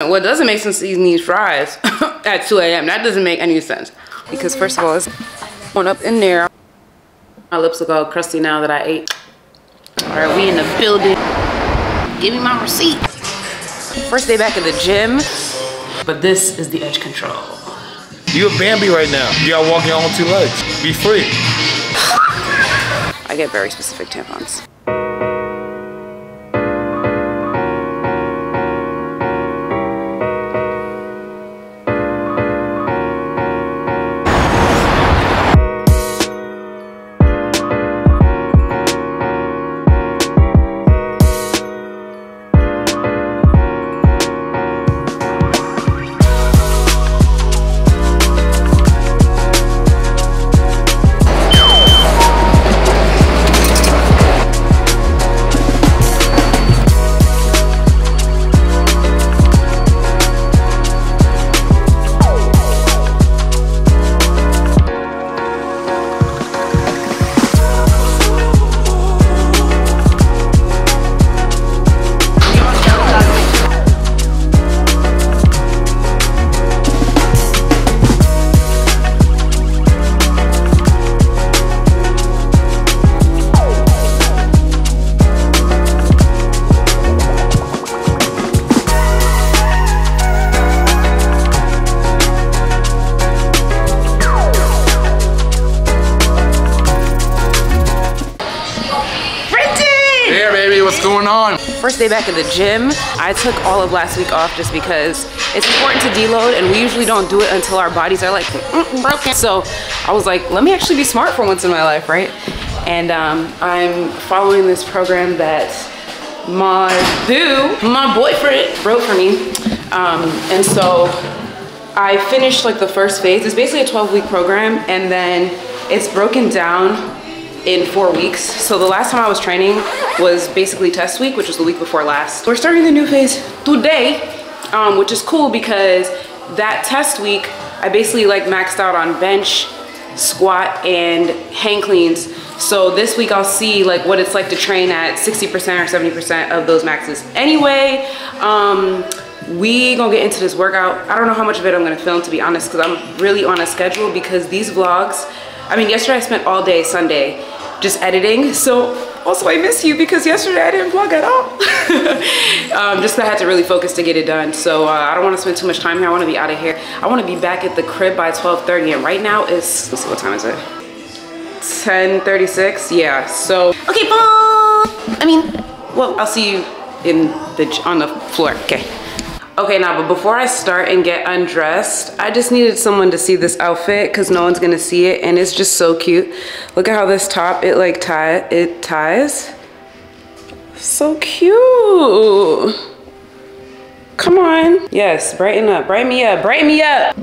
What doesn't make sense is eating these fries at 2 a.m. That doesn't make any sense. Because first of all, it's going up in there. My lips look all crusty now that I ate. All right, we in the building. Give me my receipt. First day back at the gym. But this is the edge control. You a Bambi right now. You gotta walk your own 2 legs. Be free. I get very specific tampons. What's going on? First day back at the gym. I took all of last week off just because it's important to deload, and we usually don't do it until our bodies are like broken. So I was like, let me actually be smart for once in my life, right? And I'm following this program that my boyfriend wrote for me. And so I finished like the first phase. It's basically a 12-week program, and then it's broken down in 4 weeks. So the last time I was training was basically test week, which was the week before last. We're starting the new phase today, which is cool because that test week, I basically like maxed out on bench, squat, and hang cleans. So this week I'll see like what it's like to train at 60% or 70% of those maxes. Anyway, we gonna get into this workout. I don't know how much of it I'm gonna film, to be honest, because I'm really on a schedule because these vlogs, I mean, yesterday I spent all day Sunday just editing. So also I miss you because yesterday I didn't vlog at all. Just 'cause I had to really focus to get it done. So I don't want to spend too much time here. I want to be out of here. I want to be back at the crib by 12:30, and right now it's, let's see, what time is it? 10:36. Yeah, so okay, bye. I mean, well, I'll see you on the floor. Okay, now, but before I start and get undressed, I just needed someone to see this outfit because no one's gonna see it, and it's just so cute. Look at how this top, it ties. So cute. Come on. Yes, brighten up, brighten me up, brighten me up.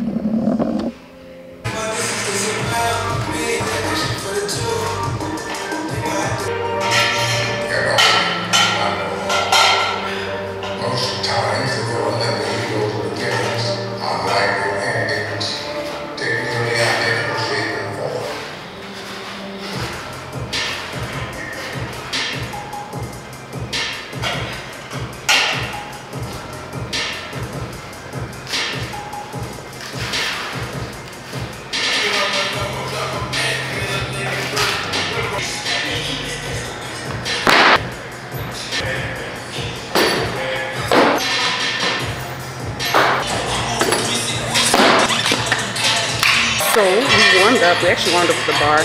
So we warmed up, we actually warmed up at the bar.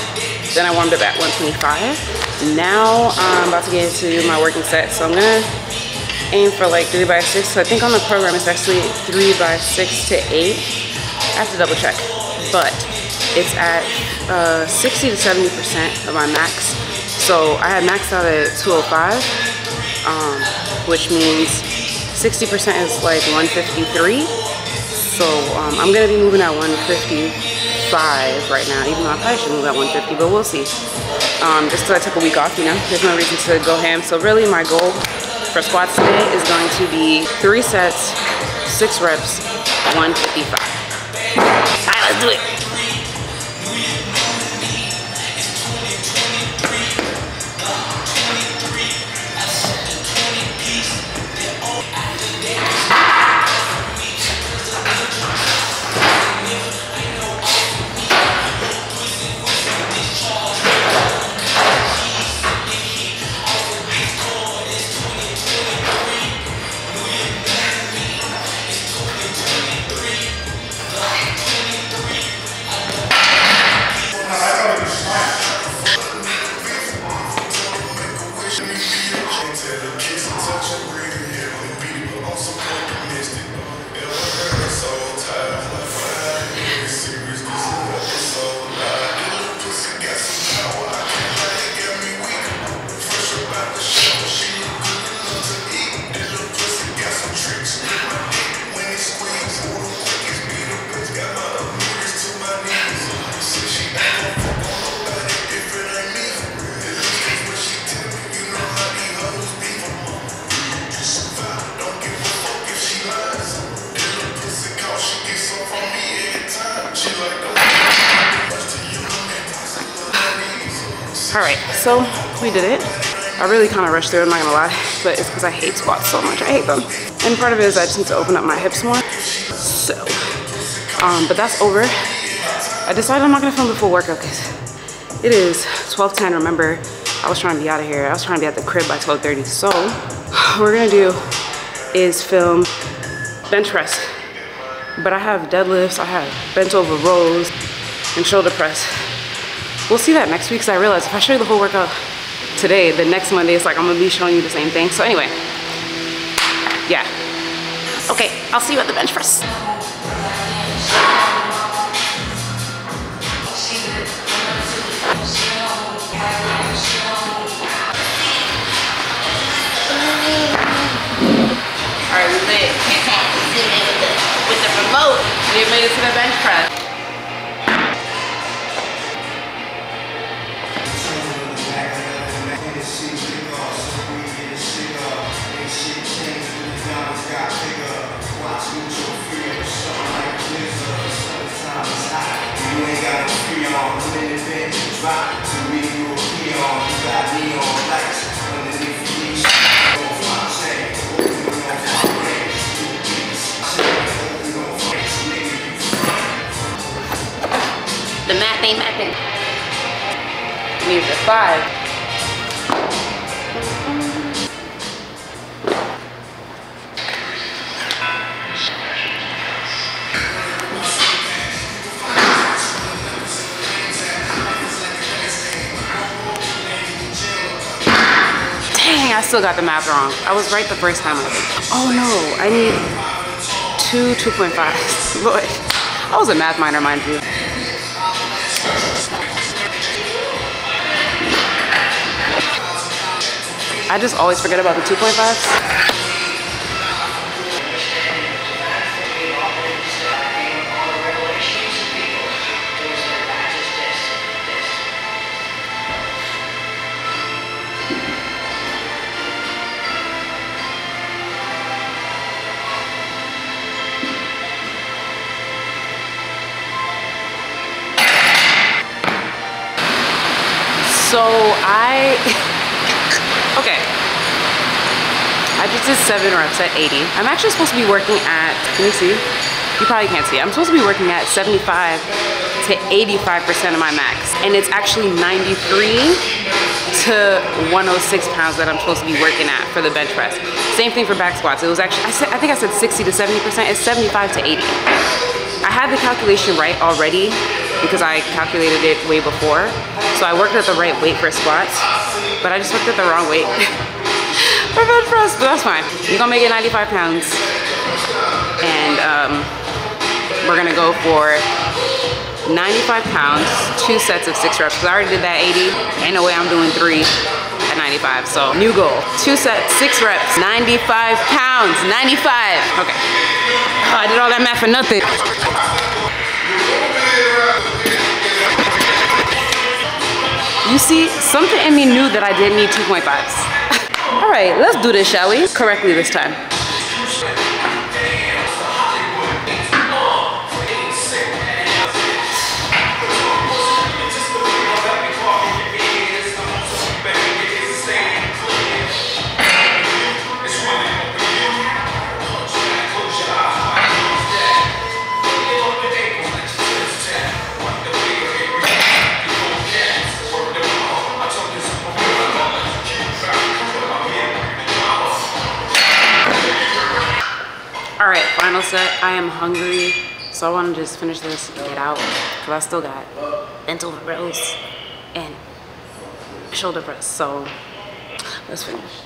Then I warmed up at 125. Now I'm about to get into my working set. So I'm gonna aim for like 3x6. So I think on the program it's actually 3x6 to 8. I have to double check. But it's at 60 to 70% of my max. So I had maxed out at 205, which means 60% is like 153. So I'm gonna be moving at 155 right now, even though I probably should move at 150, but we'll see. Just because I took a week off, you know, there's no reason to go ham. So really my goal for squats today is going to be 3 sets, 6 reps, 155. All right, let's do it. All right, so we did it. I really kind of rushed through, I'm not gonna lie, but it's because I hate squats so much. I hate them. And part of it is I just need to open up my hips more. So, but that's over. I decided I'm not gonna film the full workout because it is 12:10. Remember, I was trying to be out of here. I was trying to be at the crib by 12:30. So what we're gonna do is film bench press. But I have deadlifts, I have bent over rows, and shoulder press. We'll see that next week because I realized if I show you the whole workout today, the next Monday it's like I'm gonna be showing you the same thing. So anyway, yeah. Okay, I'll see you at the bench press. Alright, we made it. With the remote, we made it to the bench press. The math ain't mapping. Leave the 5. Dang, I still got the math wrong. I was right the first time I think. Oh no, I need 2.5. Boy, I was a math minor, mind you. I just always forget about the 2.5s. So okay. I just did 7 reps at 80. I'm actually supposed to be working at, can you see? You probably can't see. I'm supposed to be working at 75 to 85% of my max. And it's actually 93 to 106 pounds that I'm supposed to be working at for the bench press. Same thing for back squats. It was actually, I think I said 60 to 70%. It's 75 to 80. I had the calculation right already because I calculated it way before. So I worked at the right weight for squats, but I just worked at the wrong weight for bench press, but that's fine. You're gonna make it 95 pounds. And we're gonna go for 95 pounds, 2 sets of 6 reps. Cause I already did that 80. Ain't no way I'm doing 3 at 95. So new goal, 2 sets, 6 reps, 95 pounds, 95. Okay. Oh, I did all that math for nothing. You see, something in me knew that I didn't need 2.5s. All right, let's do this, shall we? Correctly this time. All right, final set. I am hungry, so I want to just finish this and get out because I still got bent over rows and shoulder press. So let's finish.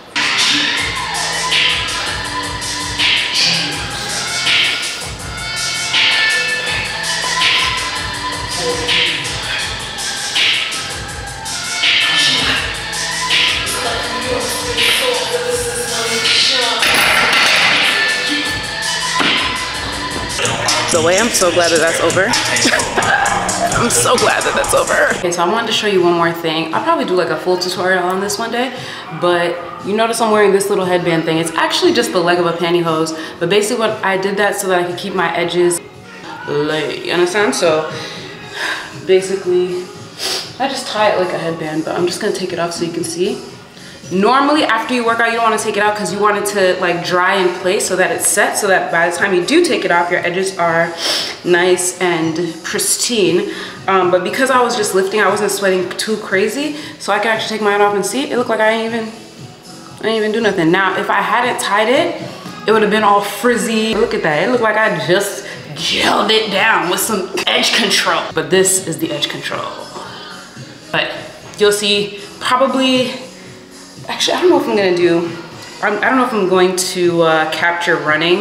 The way I'm so glad that that's over. I'm so glad that that's over. Okay, so I wanted to show you one more thing. I'll probably do like a full tutorial on this one day, but you notice I'm wearing this little headband thing. It's actually just the leg of a pantyhose, but basically what I did that so that I could keep my edges laid, you understand? So basically I just tie it like a headband, but I'm just gonna take it off so you can see. Normally, after you work out, you don't want to take it out because you want it to like dry in place so that it's set, so that by the time you do take it off, your edges are nice and pristine. But because I was just lifting, I wasn't sweating too crazy, so I can actually take mine off and see. It looked like I didn't even do nothing. Now, if I hadn't tied it, it would have been all frizzy. Look at that. It looked like I just gelled it down with some edge control. But this is the edge control. But you'll see probably, actually, I don't know if I'm gonna do, I don't know if I'm going to capture running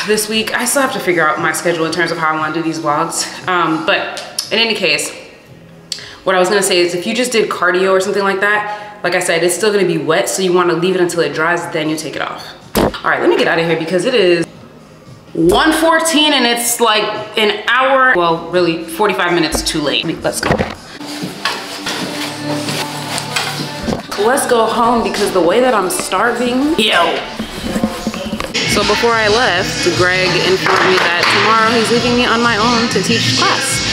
this week. I still have to figure out my schedule in terms of how I want to do these vlogs. But in any case, what I was gonna say is if you just did cardio or something like that, like I said, it's still gonna be wet, so you wanna leave it until it dries, then you take it off. All right, let me get out of here because it is 1:14 and it's like an hour, well, really 45 minutes too late. Let's go. Let's go home because the way that I'm starving, yo. So before I left, Greg informed me that tomorrow he's leaving me on my own to teach class.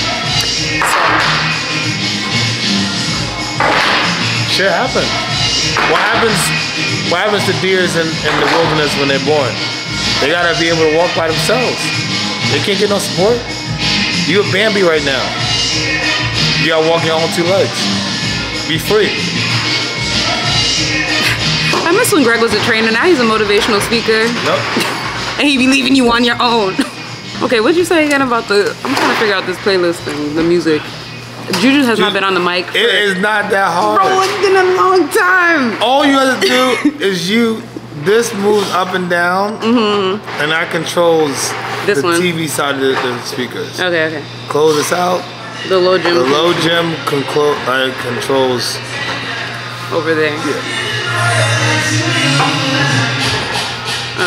Shit happens. What happens to deers in the wilderness when they're born? They gotta be able to walk by themselves. They can't get no support. You a Bambi right now. You gotta walk your own 2 legs. Be free. I miss when Greg was a trainer. Now he's a motivational speaker. Nope. And he be leaving you on your own. Okay, what'd you say again about the, I'm trying to figure out this playlist thing, the music. Juju has not been on the mic. It is not that hard. Bro, it's been a long time. All you have to do is this moves up and down, and that controls this the one. TV side of the speakers. Okay, okay. Close this out. The low gym. The low gym controls over there. Yeah.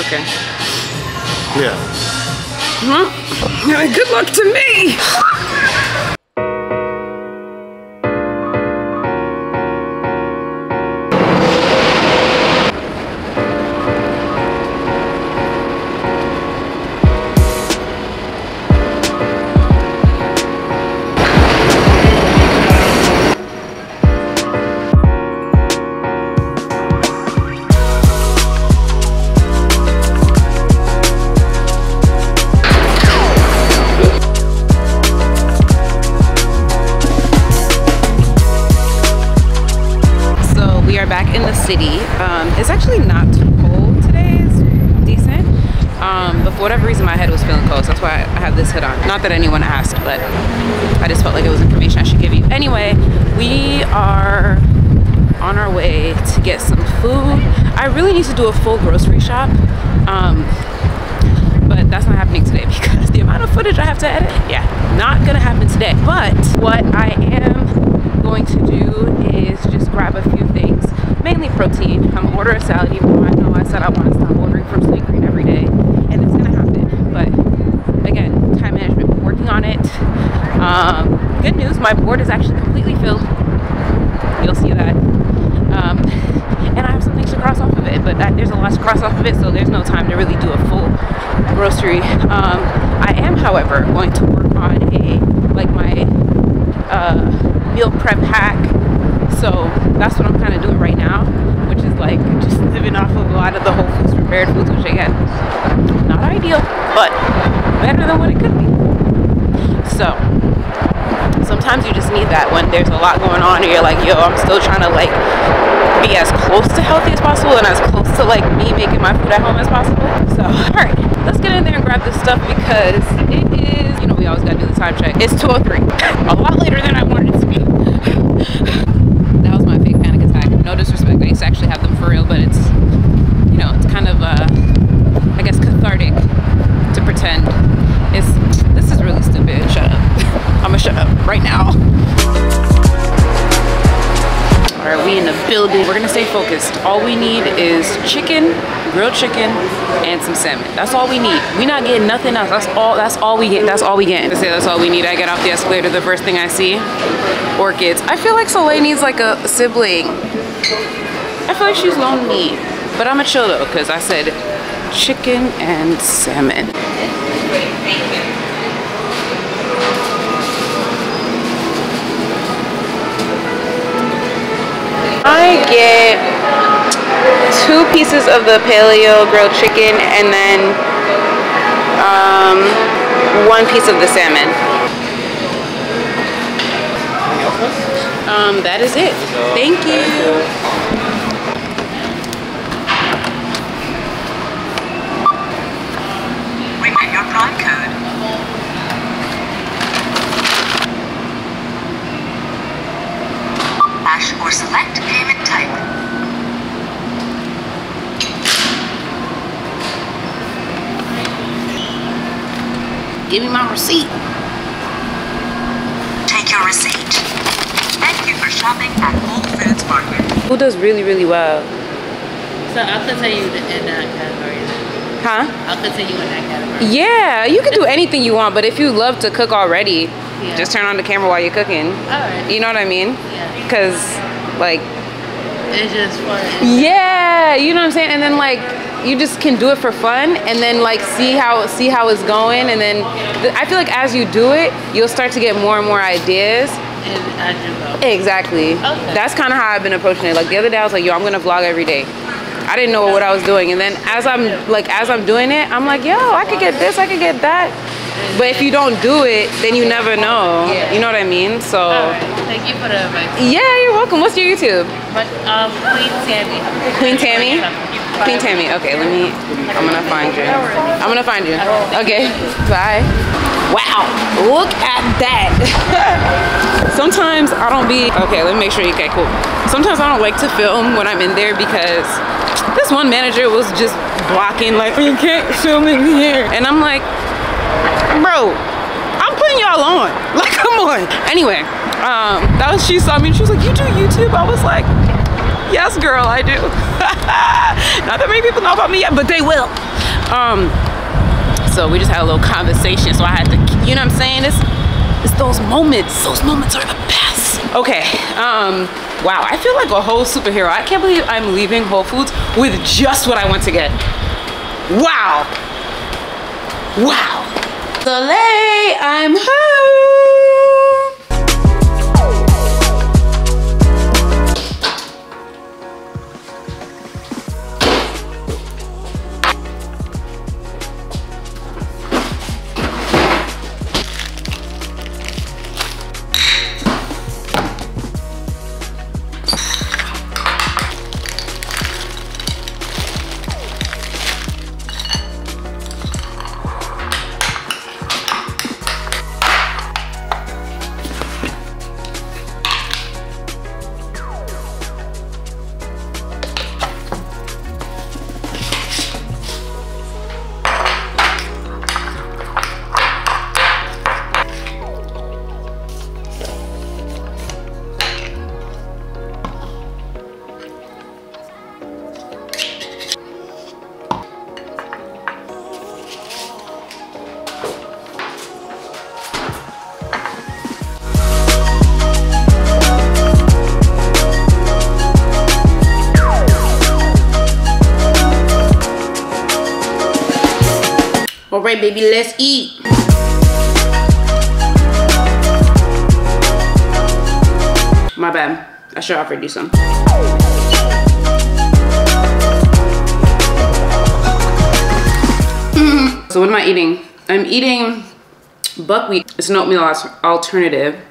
Okay. Yeah. Good luck to me. Back in the city. It's actually not too cold today. It's decent. But for whatever reason my head was feeling cold, so that's why I have this hood on. Not that anyone asked, but I just felt like it was information I should give you. Anyway, we are on our way to get some food. I really need to do a full grocery shop, but that's not happening today because the amount of footage I have to edit, yeah, not gonna happen today. But what I am going to do is just grab a few things, mainly protein. I'm gonna order a salad, even though I know I said I want to stop ordering from Sweet Green every day, and it's gonna happen. But again, time management, we're working on it. Good news, my board is actually completely filled. You'll see that. And I have some things to cross off of it, but there's a lot to cross off of it, so there's no time to really do a full grocery. I am, however, going to work on my meal prep hack. So that's what I'm kind of doing right now, which is like just living off of a lot of the Whole Foods prepared foods, which again, not ideal, but better than what it could be. So sometimes you just need that when there's a lot going on and you're like, yo, I'm still trying to like be as close to healthy as possible and as close to like me making my food at home as possible. So all right, let's get in there and grab this stuff because it is, you know, we always gotta do the time check. It's 2:03, a lot later than I wanted it to be. That was my fake panic attack. No disrespect, I used to actually have them for real, but it's, you know, it's kind of I guess cathartic to pretend. This is really stupid. Shut up. I'm gonna shut up right now. All right, we in the building. We're gonna stay focused. All we need is chicken, grilled chicken, and some salmon. That's all we need. We not getting nothing else. That's all we get. That's all we get. To say that's all we need, I get off the escalator, the first thing I see, orchids. I feel like Soleil needs like a sibling. I feel like she's lonely, but I'ma chill though, cause I said chicken and salmon. I get 2 pieces of the paleo grilled chicken and then 1 piece of the salmon. That is it. Thank you. Repeat your Prime code. Hash or select payment type. Give me my receipt. Take your receipt. Thank you for shopping at Whole Foods Market. Who does really, really well? So I could say you in that category. Huh? I could say you in that category. Yeah, you can do anything you want, but if you love to cook already, just turn on the camera while you're cooking. Alright. You know what I mean? Yeah. Because, like, It's just fun. yeah, you know what I'm saying? And then, like, you just can do it for fun and then, like, see how it's going. And then I feel like as you do it, you'll start to get more and more ideas. And as you go. Exactly. Okay. That's kind of how I've been approaching it. Like the other day I was like, yo, I'm gonna vlog every day. I didn't know what I was doing, and then as I'm doing it, I'm like, yo, I could get this, I could get that. But if you don't do it, then you never know. Yeah. You know what I mean? So Alright. Thank you for the advice. yeah, you're welcome. What's your YouTube? But Queen Tammy. Queen Tammy? Queen Tammy. Okay, I'm gonna find you. I'm gonna find you. Okay, bye. Wow, look at that. Sometimes I don't be, okay, let me make sure you, okay, cool. Sometimes I don't like to film when I'm in there because this one manager was just blocking, like, you can't film in here. And I'm like, bro, I'm putting y'all on. Like, come on. Anyway, she saw me and she was like, you do YouTube? I was like, yes, girl, I do. Not that many people know about me yet, but they will. So we just had a little conversation, so I had to, you know what I'm saying? It's those moments are the best. Okay, wow, I feel like a whole superhero. I can't believe I'm leaving Whole Foods with just what I want to get. Wow. Wow. Soleil, I'm home. All right, baby, let's eat. My bad. I should offer you some. So what am I eating? I'm eating buckwheat. It's an oatmeal alternative.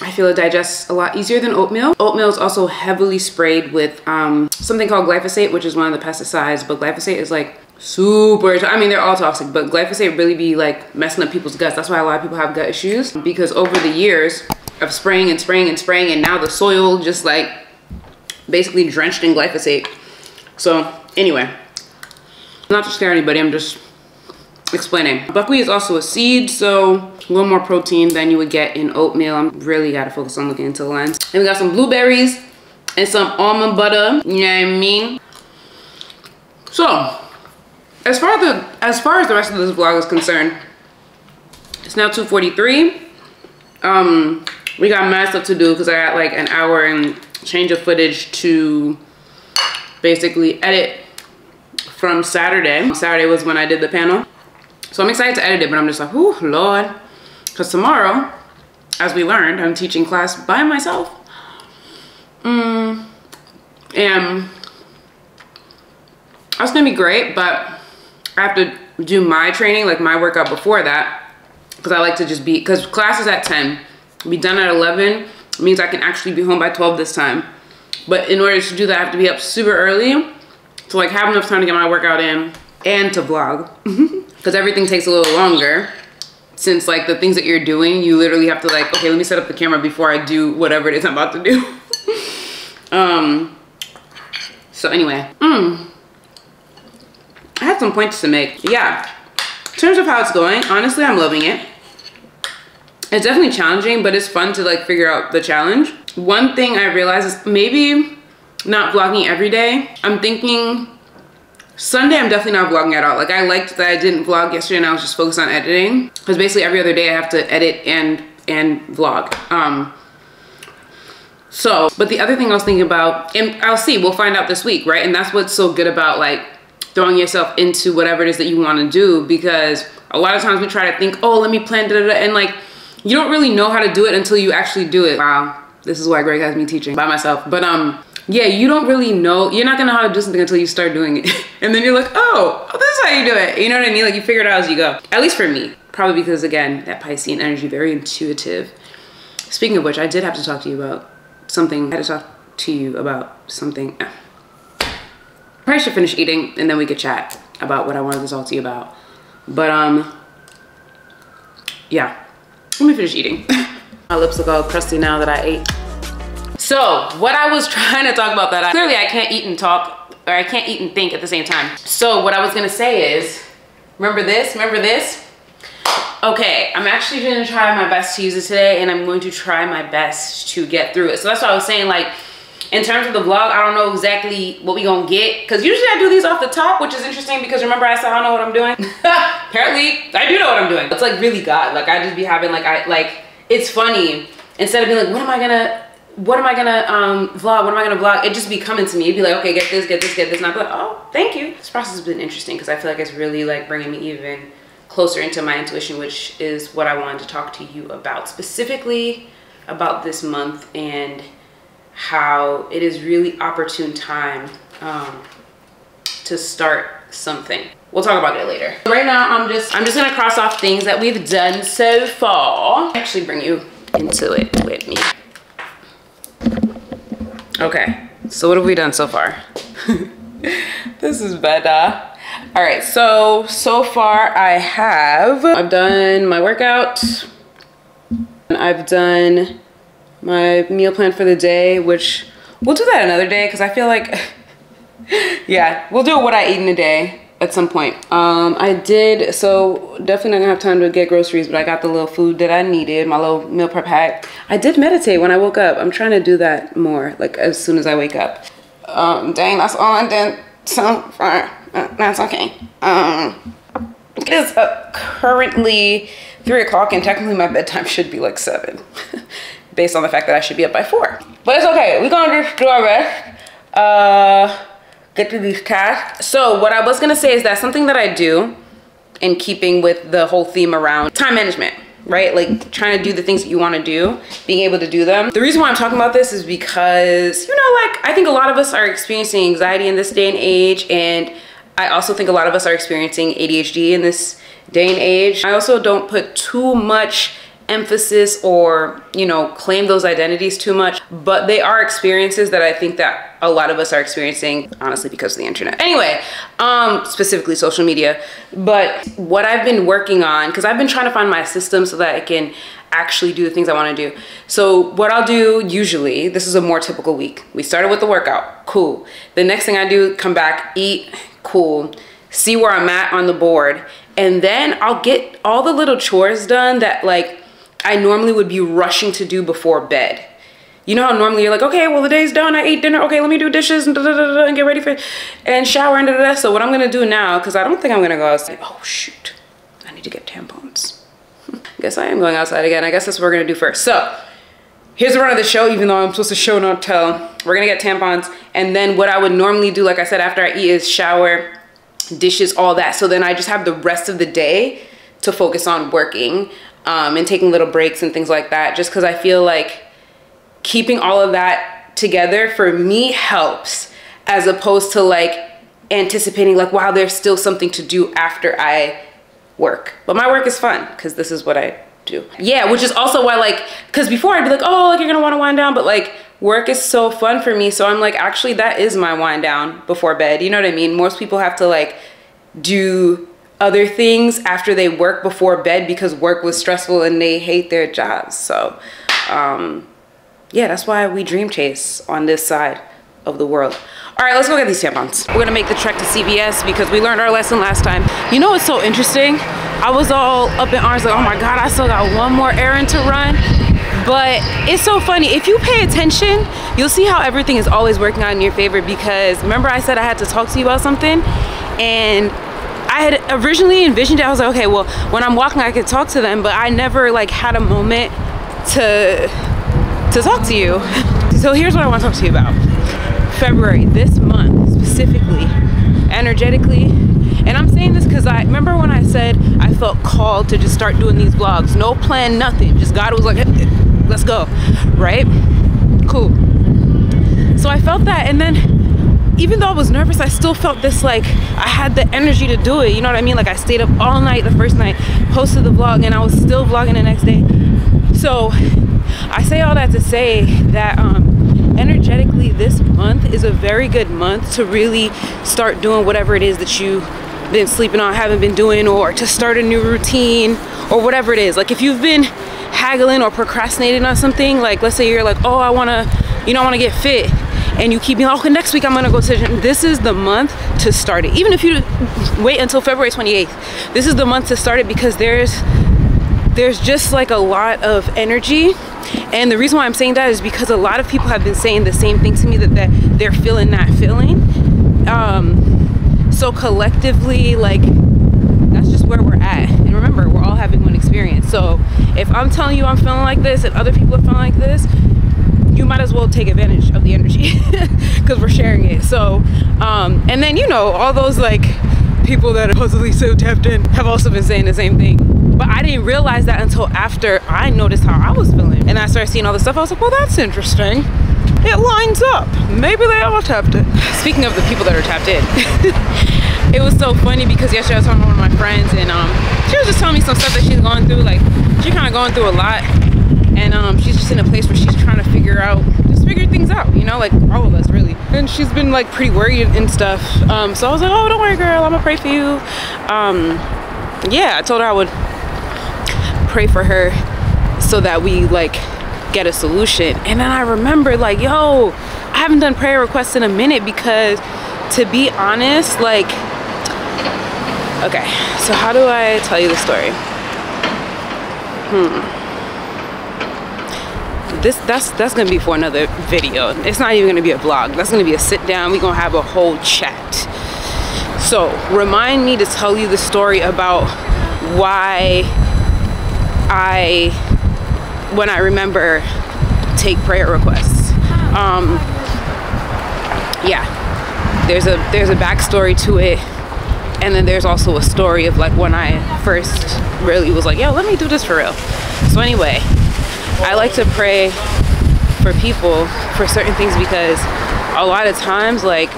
I feel it digests a lot easier than oatmeal. Oatmeal is also heavily sprayed with something called glyphosate, which is one of the pesticides, but glyphosate is like super, I mean, they're all toxic, but glyphosate really be like messing up people's guts. That's why a lot of people have gut issues, because over the years of spraying and spraying and spraying, and now the soil just like basically drenched in glyphosate. So anyway, not to scare anybody, I'm just explaining. Buckwheat is also a seed, so a little more protein than you would get in oatmeal. I'm really gotta focus on looking into the lens. And we got some blueberries and some almond butter, you know what I mean? So, as far as the rest of this vlog is concerned, it's now 2:43. We got mad stuff to do because I got like an hour and change of footage to basically edit from Saturday. Saturday was when I did the panel. So I'm excited to edit it, but I'm just like, oh Lord. Because tomorrow, as we learned, I'm teaching class by myself. And that's gonna be great, but I have to do my training, like my workout before that, because I like to just be, because class is at 10, be done at 11, means I can actually be home by 12 this time. But in order to do that, I have to be up super early to like have enough time to get my workout in and to vlog, because everything takes a little longer. Since like the things that you're doing, you literally have to like, okay, let me set up the camera before I do whatever it is I'm about to do. So anyway, I have some points to make. Yeah, in terms of how it's going, honestly, I'm loving it. It's definitely challenging, but it's fun to like figure out the challenge. One thing I realized is maybe not vlogging every day. I'm thinking Sunday, I'm definitely not vlogging at all. Like I liked that I didn't vlog yesterday and I was just focused on editing. Because basically every other day I have to edit and vlog. But the other thing I was thinking about, and I'll see, we'll find out this week, right? And that's what's so good about like throwing yourself into whatever it is that you want to do, because a lot of times we try to think, oh, let me plan, and like, you don't really know how to do it until you actually do it. Wow, this is why Greg has me teaching by myself. But yeah, you don't really know, you're not gonna know how to do something until you start doing it. And then you're like, oh, this is how you do it. You know what I mean? Like you figure it out as you go. At least for me. Probably because again, that Piscean energy, very intuitive. Speaking of which, I did have to talk to you about something. I had to talk to you about something. Probably should finish eating and then we could chat about what I wanted to talk to you about. But yeah, let me finish eating. My lips look all crusty now that I ate. So what I was trying to talk about that clearly I can't eat and talk, or I can't eat and think at the same time. So what I was gonna say is, remember this? Remember this? Okay, I'm actually gonna try my best to use it today, and I'm going to try my best to get through it. So that's what I was saying, like, in terms of the vlog, I don't know exactly what we gonna get, because usually I do these off the top, which is interesting because remember I said I don't know what I'm doing? Apparently, I do know what I'm doing. It's like really God, like I just be having like, it's funny. Instead of being like, what am I gonna vlog? What am I gonna vlog? It just be coming to me. It'd be like, okay, get this, get this, get this. And I'd be like, oh, thank you. This process has been interesting because I feel like it's really like bringing me even closer into my intuition, which is what I wanted to talk to you about, specifically about this month and how it is really opportune time to start something. We'll talk about it later. Right now, I'm just gonna cross off things that we've done so far. Actually bring you into it with me. Okay, so what have we done so far? This is better. All right, so far I've done my workout. I've done my meal plan for the day, which we'll do that another day because I feel like, yeah, we'll do what I eat in a day at some point. I did, so definitely not gonna have time to get groceries, but I got the little food that I needed, my little meal prep hack. I did meditate when I woke up. I'm trying to do that more, like as soon as I wake up. Dang, that's all I did so far. That's okay. It is currently 3 o'clock and technically my bedtime should be like 7 based on the fact that I should be up by 4. But it's okay, we're gonna just do our best. Get through these tasks. So what I was gonna say is that something that I do in keeping with the whole theme around time management, right? Like trying to do the things that you wanna do, being able to do them. The reason why I'm talking about this is because, you know, like I think a lot of us are experiencing anxiety in this day and age, and I also think a lot of us are experiencing ADHD in this day and age. I also don't put too much emphasis or, you know, claim those identities too much, but they are experiences that I think that a lot of us are experiencing, honestly, because of the internet. Anyway, specifically social media. But what I've been working on, because I've been trying to find my system so that I can actually do the things I want to do. So what I'll do usually, this is a more typical week. We started with the workout, cool. The next thing I do, come back, eat, cool. See where I'm at on the board. And then I'll get all the little chores done that like I normally would be rushing to do before bed. You know how normally you're like, okay, well the day's done, I ate dinner, okay, let me do dishes and and get ready for and shower and So what I'm gonna do now, because I don't think I'm gonna go outside. Oh shoot, I need to get tampons. Guess I am going outside again. I guess that's what we're gonna do first. So here's the run of the show, even though I'm supposed to show not tell. We're gonna get tampons, and then what I would normally do, like I said, after I eat is shower, dishes, all that. So then I just have the rest of the day to focus on working and taking little breaks and things like that, just because I feel like keeping all of that together for me helps, as opposed to like anticipating like, wow, there's still something to do after I work. But my work is fun because this is what I do. Yeah, which is also why, like, because before I'd be like, oh, like you're gonna want to wind down, but like work is so fun for me. So I'm like, actually that is my wind down before bed. You know what I mean? Most people have to like do other things after they work before bed because work was stressful and they hate their jobs. So yeah, that's why we dream chase on this side of the world. All right, let's go get these tampons. We're gonna make the trek to CVS because we learned our lesson last time. You know what's so interesting? I was all up in arms like, oh my God, I still got one more errand to run. But it's so funny. If you pay attention, you'll see how everything is always working out in your favor, because remember I said I had to talk to you about something? And I had originally envisioned it. I was like, okay, well, when I'm walking, I could talk to them, but I never like had a moment to talk to you. So here's what I want to talk to you about. February, this month specifically, energetically. And I'm saying this because I remember when I said I felt called to just start doing these vlogs. No plan, nothing. Just God was like, hey, let's go, right? Cool. So I felt that, and then even though I was nervous, I still felt this, like I had the energy to do it. You know what I mean? Like I stayed up all night the first night, posted the vlog, and I was still vlogging the next day. So I say all that to say that energetically this month is a very good month to really start doing whatever it is that you've been sleeping on, haven't been doing, or to start a new routine or whatever it is. Like if you've been haggling or procrastinating on something, like let's say you're like, oh, I want to get fit, and you keep being, okay, next week I'm gonna go to the gym. This is the month to start it. Even if you wait until February 28th, this is the month to start it, because there's just like a lot of energy. And the reason why I'm saying that is because a lot of people have been saying the same thing to me, that they're feeling that feeling. So collectively, like that's just where we're at. And remember, we're all having one experience. So if I'm telling you I'm feeling like this and other people are feeling like this, you might as well take advantage of the energy because we're sharing it. So and then, you know, all those like people that are supposedly so tapped in have also been saying the same thing. But I didn't realize that until after I noticed how I was feeling. And I started seeing all this stuff. I was like, well, that's interesting. It lines up. Maybe they are tapped in. Speaking of the people that are tapped in, it was so funny because yesterday I was talking to one of my friends, and she was just telling me some stuff that she's going through. Like, she's kind of going through a lot. And she's just in a place where she's trying to figure things out, you know, like all of us really. And she's been like pretty worried and stuff. So I was like, oh, don't worry, girl, I'm gonna pray for you. Yeah, I told her I would pray for her so that we like get a solution. And then I remembered like, yo, I haven't done prayer requests in a minute, because to be honest, like, okay, so how do I tell you the story? That's gonna be for another video. It's not even gonna be a vlog. That's gonna be a sit down. We're gonna have a whole chat. So remind me to tell you the story about why when I remember, take prayer requests. Yeah, there's a backstory to it, and then there's also a story of like when I first really was like, yo, let me do this for real. So anyway, I like to pray for people for certain things, because a lot of times, like,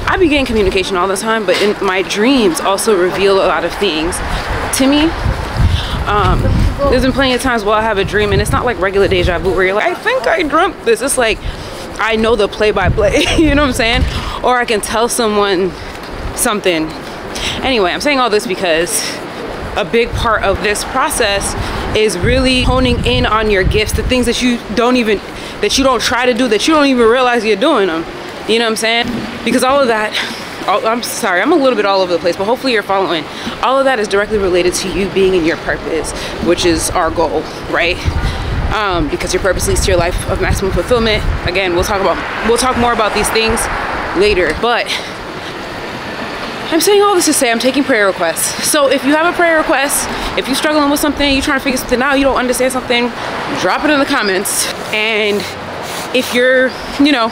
I be getting communication all the time, but in my dreams also reveal a lot of things to me. There's been plenty of times where I have a dream and it's not like regular deja vu where you're like, I think I dreamt this. It's like I know the play-by-play, you know what I'm saying? Or I can tell someone something. Anyway, I'm saying all this because a big part of this process is really honing in on your gifts, the things that you don't try to do, that you don't even realize you're doing them. You know what I'm saying? Because all of that, I'm sorry, I'm a little bit all over the place, but hopefully you're following. All of that is directly related to you being in your purpose, which is our goal, right? Because your purpose leads to your life of maximum fulfillment. Again, we'll talk more about these things later, but I'm saying all this to say I'm taking prayer requests. So if you have a prayer request, if you're struggling with something, you're trying to figure something out, you don't understand something, drop it in the comments. And if you're, you know,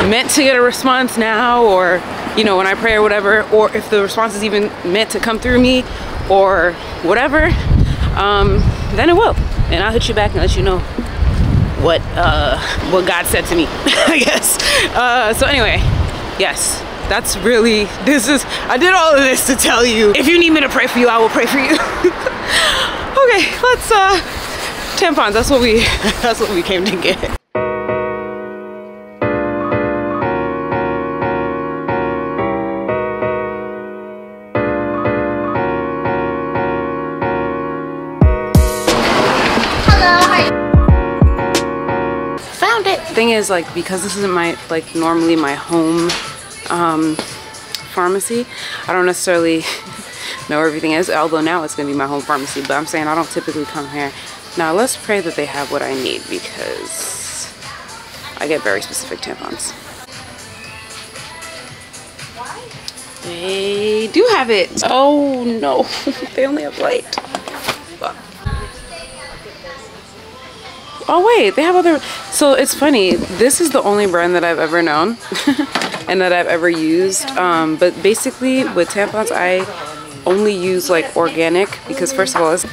meant to get a response now, or, you know, when I pray or whatever, or if the response is even meant to come through me or whatever, then it will. And I'll hit you back and let you know what God said to me, I guess. So anyway, yes, that's really, I did all of this to tell you, if you need me to pray for you, I will pray for you. Okay, let's, tampons, that's what we came to get. Thing is, like, because this isn't my, like, normally my home pharmacy, I don't necessarily know where everything is, although now it's gonna be my home pharmacy, but I'm saying I don't typically come here. Now let's pray that they have what I need, because I get very specific tampons. They do have it. Oh no, they only have light. Oh wait, they have other. So it's funny, this is the only brand that I've ever known and that I've ever used. But basically with tampons, I only use like organic, because first of all, it's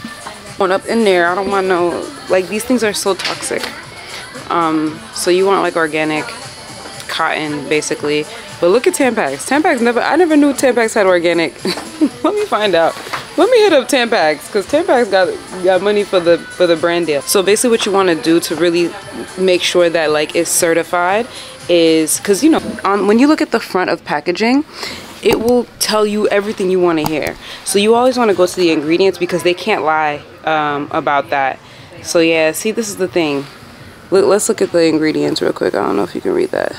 going up in there. I don't want no, like, these things are so toxic. So you want like organic cotton basically. But look at Tampax. Tampax I never knew Tampax had organic. Let me find out. Let me hit up Tampax, because Tampax got money for the brand deal. So basically what you want to do to really make sure that like it's certified is, because you know, when you look at the front of packaging, it will tell you everything you want to hear. So you always want to go to the ingredients, because they can't lie about that. So yeah, see, this is the thing. Let's look at the ingredients real quick. I don't know if you can read that.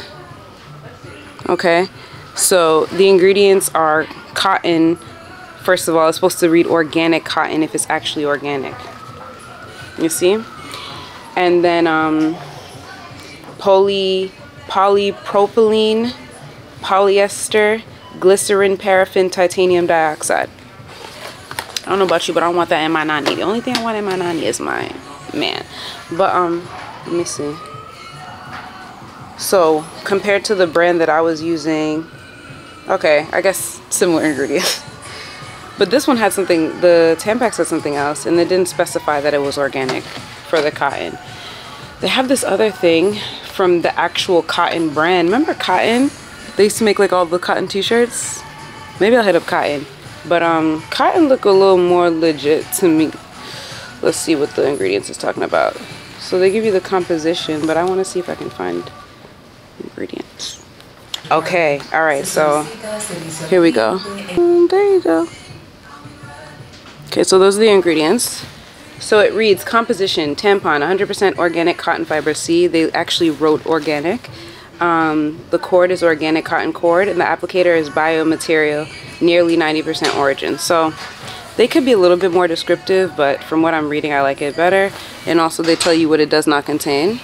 Okay, so the ingredients are cotton. First of all, it's supposed to read organic cotton if it's actually organic. You see? And then polypropylene, polyester, glycerin, paraffin, titanium dioxide. I don't know about you, but I don't want that in my nani. The only thing I want in my nani is my man. But let me see. So compared to the brand that I was using, okay, I guess similar ingredients. But this one had something, the Tampax had something else, and they didn't specify that it was organic for the cotton. They have this other thing from the actual cotton brand. Remember Cotton? They used to make like all the cotton t-shirts. Maybe I'll hit up Cotton. But Cotton look a little more legit to me. Let's see what the ingredients is talking about. So they give you the composition, but I want to see if I can find ingredients. Okay, all right, so here we go. There you go. Okay, so those are the ingredients. So it reads composition: tampon, 100% organic cotton fiber. See, they actually wrote organic. The cord is organic cotton cord, and the applicator is biomaterial, nearly 90% origin. So they could be a little bit more descriptive, but from what I'm reading, I like it better. And also they tell you what it does not contain.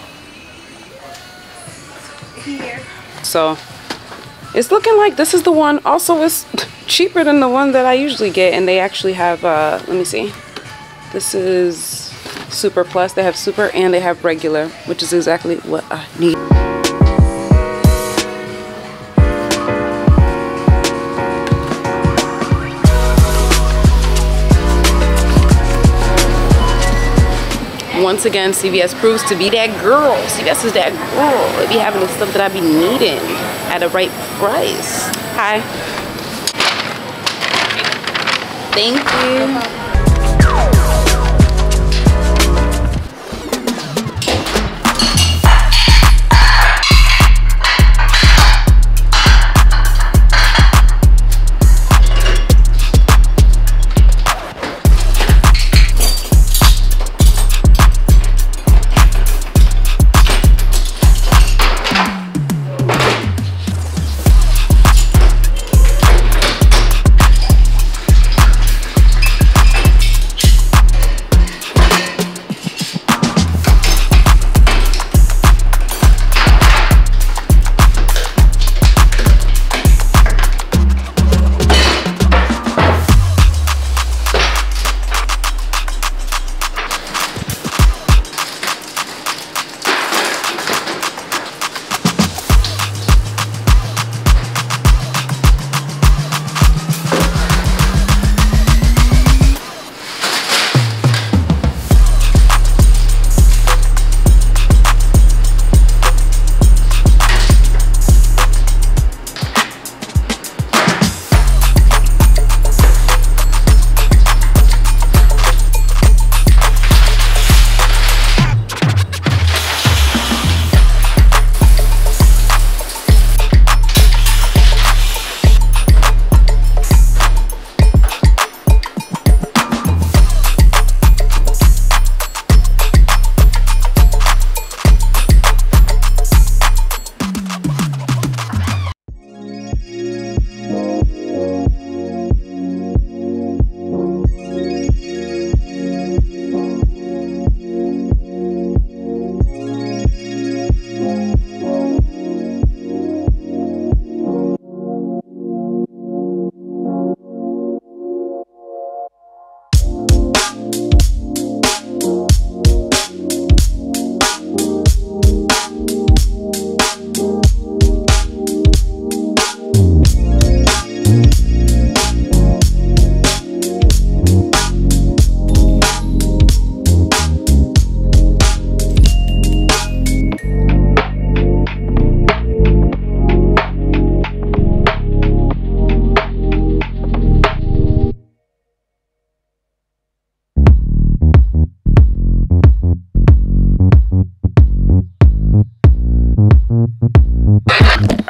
So it's looking like this is the one. Also, it's cheaper than the one that I usually get, and they actually have let me see, this is Super Plus. They have Super and they have regular, which is exactly what I need. Once again, CVS proves to be that girl. CVS is that girl. They be having the stuff that I be needing at a right price. Hi. Thank you.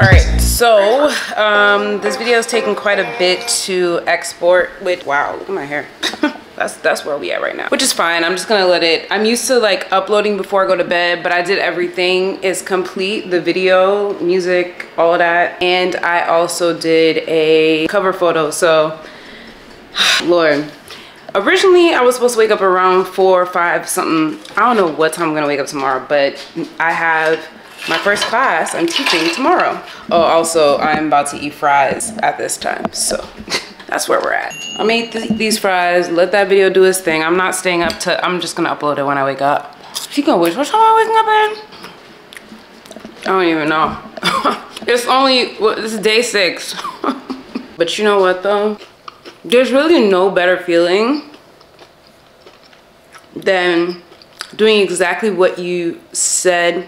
Alright, so this video is taking quite a bit to export with, wow, look at my hair. That's where we at right now, which is fine. I'm just gonna let it, I'm used to like uploading before I go to bed, but I did everything is complete, the video, music, all of that. And I also did a cover photo, so Lord. Originally, I was supposed to wake up around 4 or 5 something. I don't know what time I'm gonna wake up tomorrow, but I have my first class I'm teaching tomorrow. Oh, also, I'm about to eat fries at this time, so that's where we're at. I'm gonna eat these fries, let that video do its thing. I'm not staying up to, I'm just gonna upload it when I wake up. She gonna wish, what time am I waking up in? I don't even know. It's only, well, this is day 6. But you know what though? There's really no better feeling than doing exactly what you said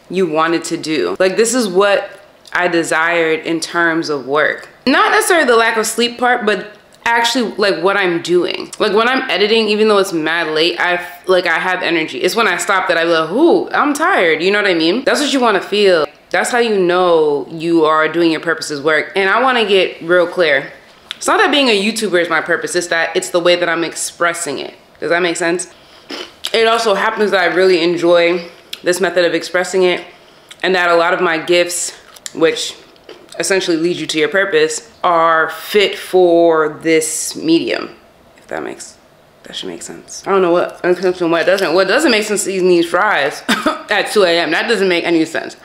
you wanted to do. Like, this is what I desired in terms of work. Not necessarily the lack of sleep part, but actually like what I'm doing. Like when I'm editing, even though it's mad late, I have energy. It's when I stop that I be like, ooh, I'm tired. You know what I mean? That's what you want to feel. That's how you know you are doing your purpose's work. And I want to get real clear. It's not that being a YouTuber is my purpose. It's that it's the way that I'm expressing it. Does that make sense? It also happens that I really enjoy this method of expressing it, and that a lot of my gifts, which essentially lead you to your purpose, are fit for this medium. If that should make sense. I don't know what doesn't. What doesn't make sense is eating these fries at 2 a.m. That doesn't make any sense.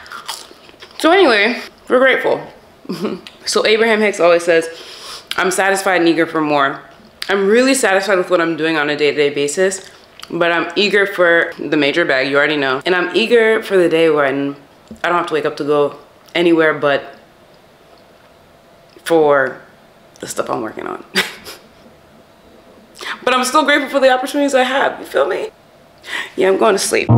So anyway, we're grateful. So Abraham Hicks always says, I'm satisfied and eager for more. I'm really satisfied with what I'm doing on a day-to-day basis, but I'm eager for the major bag, you already know. And I'm eager for the day when I don't have to wake up to go anywhere but for the stuff I'm working on. But I'm still grateful for the opportunities I have, you feel me? Yeah, I'm going to sleep.